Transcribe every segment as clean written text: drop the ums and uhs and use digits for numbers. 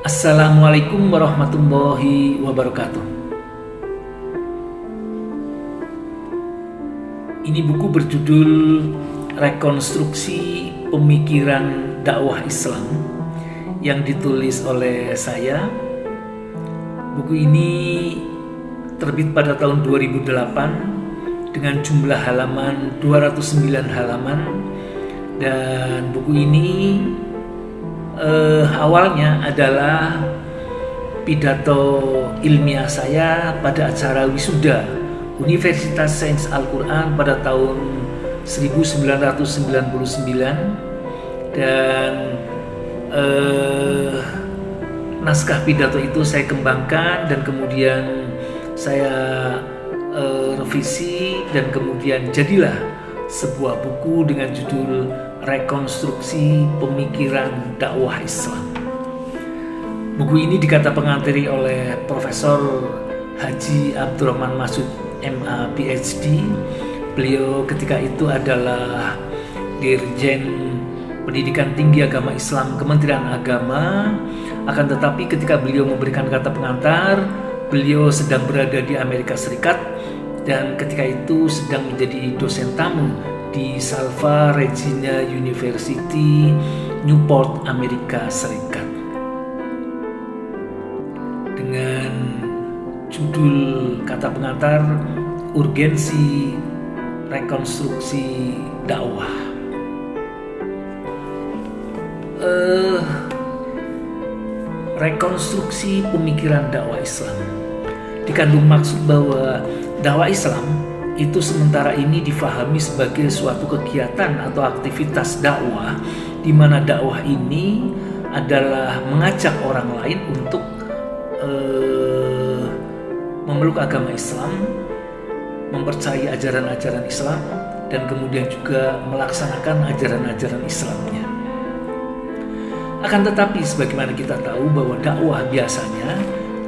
Assalamualaikum warahmatullahi wabarakatuh. Ini buku berjudul Rekonstruksi Pemikiran Dakwah Islam yang ditulis oleh saya. Buku ini terbit pada tahun 2008 dengan jumlah halaman 209 halaman, dan buku ini awalnya adalah pidato ilmiah saya pada acara wisuda Universitas Sains Al-Quran pada tahun 1999, dan naskah pidato itu saya kembangkan dan kemudian saya revisi, dan kemudian jadilah sebuah buku dengan judul Rekonstruksi Pemikiran Dakwah Islam. Buku ini dikata pengantiri oleh Profesor Haji Abdurrahman Masud MA PhD. Beliau ketika itu adalah Dirjen Pendidikan Tinggi Agama Islam Kementerian Agama. Akan tetapi ketika beliau memberikan kata pengantar, beliau sedang berada di Amerika Serikat dan ketika itu sedang menjadi dosen tamu di Salva Regina University, Newport, Amerika Serikat, dengan judul kata pengantar Urgensi Rekonstruksi Dakwah. Rekonstruksi pemikiran dakwah Islam dikandung maksud bahwa dakwah Islam itu sementara ini difahami sebagai suatu kegiatan atau aktivitas dakwah, di mana dakwah ini adalah mengajak orang lain untuk memeluk agama Islam, mempercayai ajaran-ajaran Islam, dan kemudian juga melaksanakan ajaran-ajaran Islamnya. Akan tetapi sebagaimana kita tahu bahwa dakwah biasanya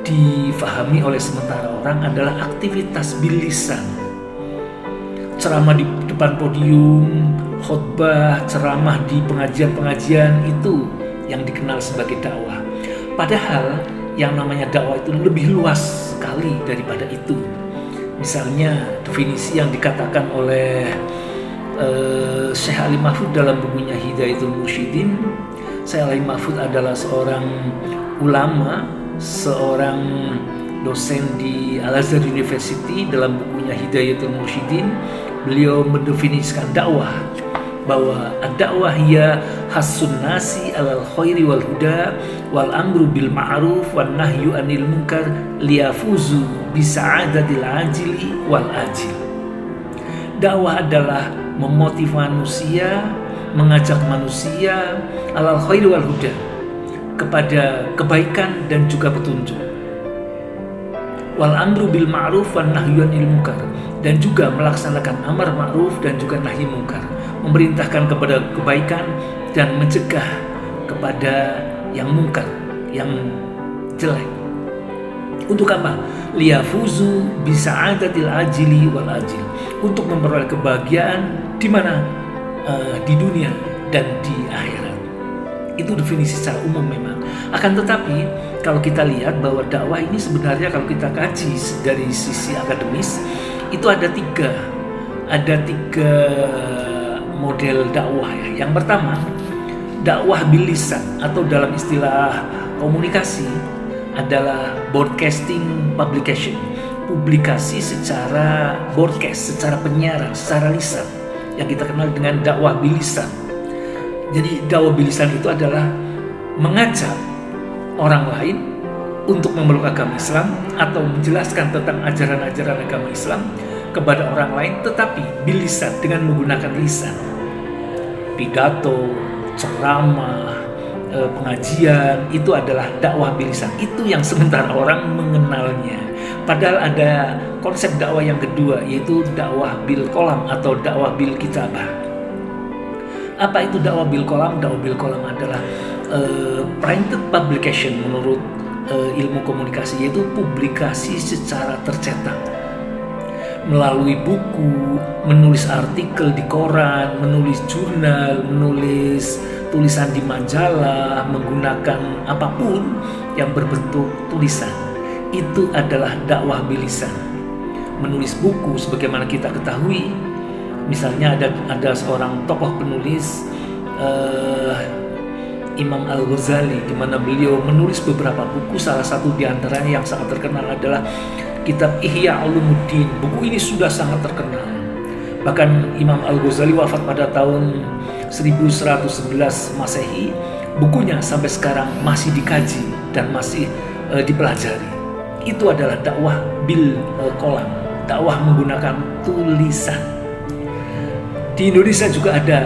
difahami oleh sementara orang adalah aktivitas bilisan. Ceramah di depan podium, khotbah, ceramah di pengajian-pengajian, itu yang dikenal sebagai dakwah. Padahal yang namanya dakwah itu lebih luas sekali daripada itu. Misalnya definisi yang dikatakan oleh Syekh Ali Mahfud dalam bukunya Hidayatul Mursyidin. Syekh Ali Mahfud adalah seorang ulama, seorang dosen di Al-Azhar University. Dalam bukunya Hidayatul Mursyidin, beliau mendefinisikan dakwah bahwa ad-dakwah hiya hassun nasi alal khairi wal huda wal amru bil ma'ruf wan nahyu anil munkar liyafuzu bisa'adatil ajili wal ajil. Dakwah adalah memotivasi manusia, mengajak manusia alal khairi wal huda, kepada kebaikan dan juga petunjuk, wal amru bil ma'ruf wan nahyu anil munkar, dan juga melaksanakan amar ma'ruf dan juga nahi munkar, memerintahkan kepada kebaikan dan mencegah kepada yang mungkar, yang jelek. Untuk apa? Liyafuzu bisa'adatil ajili wal ajil, untuk memperoleh kebahagiaan di mana? Di dunia dan di akhirat. Itu definisi secara umum memang. Akan tetapi kalau kita lihat bahwa dakwah ini sebenarnya kalau kita kaji dari sisi akademis, itu ada tiga model dakwah ya. Yang pertama, dakwah bil lisan, atau dalam istilah komunikasi adalah broadcasting publication, publikasi secara broadcast, secara penyiaran, secara lisan, yang kita kenal dengan dakwah bil lisan. Jadi dakwah bil lisan itu adalah mengajak orang lain untuk memeluk agama Islam atau menjelaskan tentang ajaran-ajaran agama Islam kepada orang lain, tetapi bil lisan, dengan menggunakan lisan. Pidato, ceramah, pengajian, itu adalah dakwah bilisan. Itu yang sementara orang mengenalnya. Padahal ada konsep dakwah yang kedua, yaitu dakwah bil kolam atau dakwah bil kitabah. Apa itu dakwah bil kolam? Dakwah bil kolam adalah printed publication menurut ilmu komunikasi, yaitu publikasi secara tercetak. melalui buku, menulis artikel di koran, menulis jurnal, menulis tulisan di majalah, menggunakan apapun yang berbentuk tulisan. Itu adalah dakwah bilisan. Menulis buku sebagaimana kita ketahui, misalnya ada seorang tokoh penulis, Imam Al-Ghazali, di mana beliau menulis beberapa buku. Salah satu di antaranya yang sangat terkenal adalah kitab Ihya Ulumuddin. Buku ini sudah sangat terkenal. Bahkan Imam Al-Ghazali wafat pada tahun 1111 Masehi. Bukunya sampai sekarang masih dikaji dan masih dipelajari. Itu adalah dakwah bil qalam, dakwah menggunakan tulisan. Di Indonesia juga ada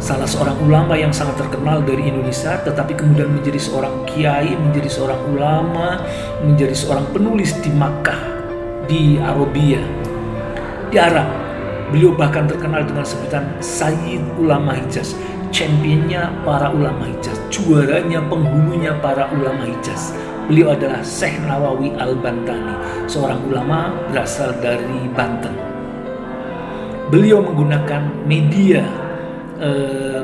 salah seorang ulama yang sangat terkenal dari Indonesia, tetapi kemudian menjadi seorang kiai, menjadi seorang ulama, menjadi seorang penulis di Makkah, di Arabia, di Arab. Beliau bahkan terkenal dengan sebutan Sayyid Ulama Hijaz, championnya para ulama Hijaz, juaranya, penghulunya para ulama Hijaz. Beliau adalah Syekh Nawawi Al-Bantani, seorang ulama berasal dari Banten. Beliau menggunakan media,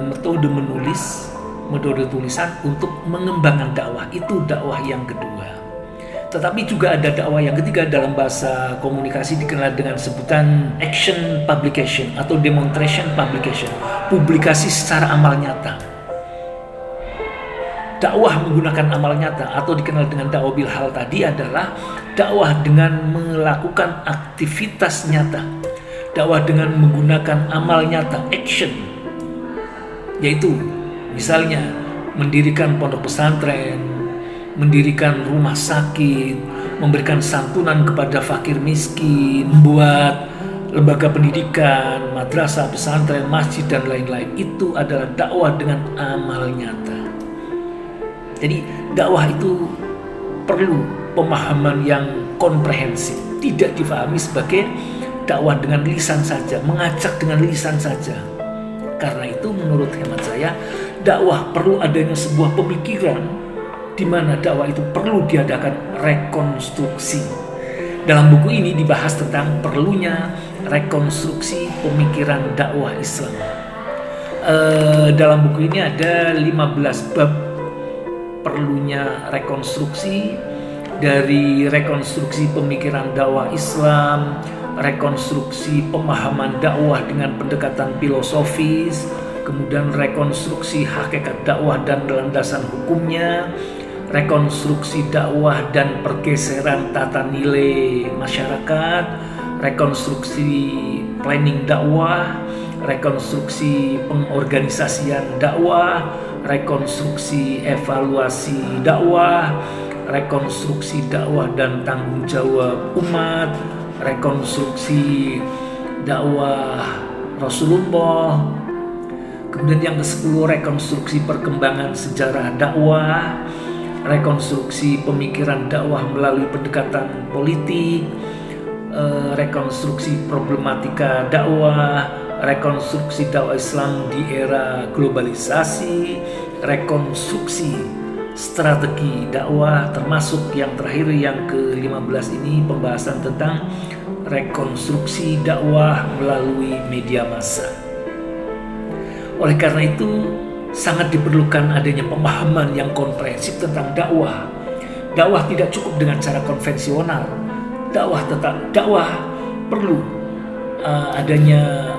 metode menulis, metode tulisan untuk mengembangkan dakwah. Itu dakwah yang kedua. Tetapi juga ada dakwah yang ketiga, dalam bahasa komunikasi dikenal dengan sebutan action publication atau demonstration publication, publikasi secara amal nyata. Dakwah menggunakan amal nyata atau dikenal dengan dakwah bil hal tadi adalah dakwah dengan melakukan aktivitas nyata, dakwah dengan menggunakan amal nyata, action, yaitu misalnya mendirikan pondok pesantren, mendirikan rumah sakit, memberikan santunan kepada fakir miskin, membuat lembaga pendidikan, madrasah, pesantren, masjid, dan lain-lain. Itu adalah dakwah dengan amal nyata. Jadi dakwah itu perlu pemahaman yang komprehensif, tidak difahami sebagai dakwah dengan lisan saja, mengajak dengan lisan saja. Karena itu menurut hemat saya, dakwah perlu adanya sebuah pemikiran di mana dakwah itu perlu diadakan rekonstruksi. Dalam buku ini dibahas tentang perlunya rekonstruksi pemikiran dakwah Islam. Dalam buku ini ada 15 bab perlunya rekonstruksi, dari rekonstruksi pemikiran dakwah Islam, rekonstruksi pemahaman dakwah dengan pendekatan filosofis, kemudian rekonstruksi hakikat dakwah dan landasan hukumnya, rekonstruksi dakwah dan pergeseran tata nilai masyarakat, rekonstruksi planning dakwah, rekonstruksi pengorganisasian dakwah, rekonstruksi evaluasi dakwah, rekonstruksi dakwah dan tanggung jawab umat, rekonstruksi dakwah Rasulullah. Kemudian yang ke-10, rekonstruksi perkembangan sejarah dakwah, rekonstruksi pemikiran dakwah melalui pendekatan politik, rekonstruksi problematika dakwah, rekonstruksi dakwah Islam di era globalisasi, rekonstruksi strategi dakwah, termasuk yang terakhir yang ke-15 ini pembahasan tentang rekonstruksi dakwah melalui media massa. Oleh karena itu sangat diperlukan adanya pemahaman yang komprehensif tentang dakwah. Dakwah tidak cukup dengan cara konvensional. Dakwah perlu adanya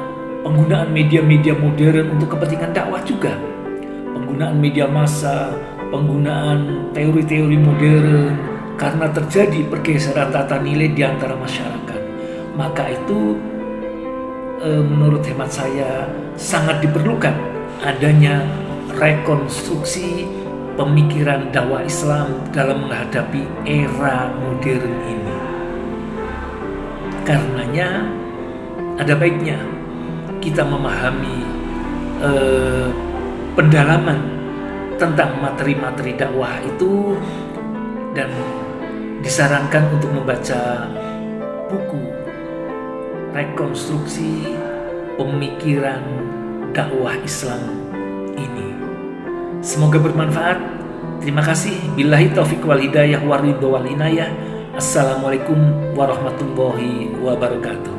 penggunaan media-media modern untuk kepentingan dakwah juga. Penggunaan media massa, penggunaan teori-teori modern, karena terjadi pergeseran tata nilai di antara masyarakat. Maka itu menurut hemat saya sangat diperlukan adanya rekonstruksi pemikiran dakwah Islam dalam menghadapi era modern ini. Karenanya ada baiknya kita memahami pendalaman tentang materi-materi dakwah itu, dan disarankan untuk membaca buku rekonstruksi pemikiran dakwah Islam ini. Semoga bermanfaat. Terima kasih. Billahi taufiq wal hidayah wa ridho wal inayah. Assalamualaikum warahmatullahi wabarakatuh.